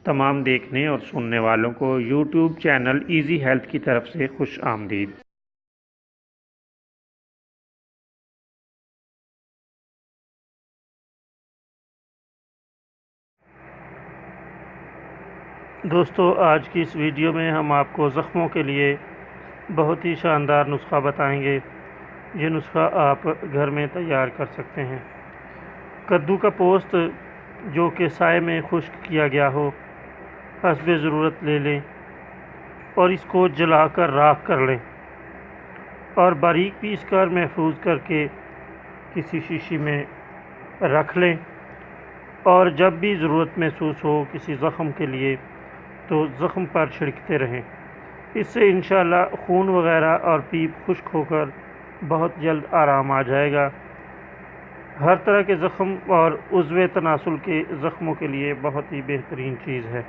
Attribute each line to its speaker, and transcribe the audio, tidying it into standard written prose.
Speaker 1: तमाम देखने और सुनने वालों को यूट्यूब चैनल इजी हेल्थ की तरफ से खुश आमदीद। दोस्तों, आज की इस वीडियो में हम आपको ज़ख्मों के लिए बहुत ही शानदार नुस्खा बताएंगे। ये नुस्खा आप घर में तैयार कर सकते हैं। कद्दू का पोस्त जो कि साए में खुश्क किया गया हो, हस्बे ज़रूरत ले लें और इसको जलाकर राख कर लें और बारीक पीस कर महफूज करके किसी शीशी में रख लें। और जब भी ज़रूरत महसूस हो किसी ज़ख़म के लिए तो ज़ख़म पर छिड़कते रहें। इससे इंशाअल्लाह खून वग़ैरह और पीप खुश्क होकर बहुत जल्द आराम आ जाएगा। हर तरह के ज़ख़म और उज़्वे तनासुल के ज़ख़मों के लिए बहुत ही बेहतरीन चीज़ है।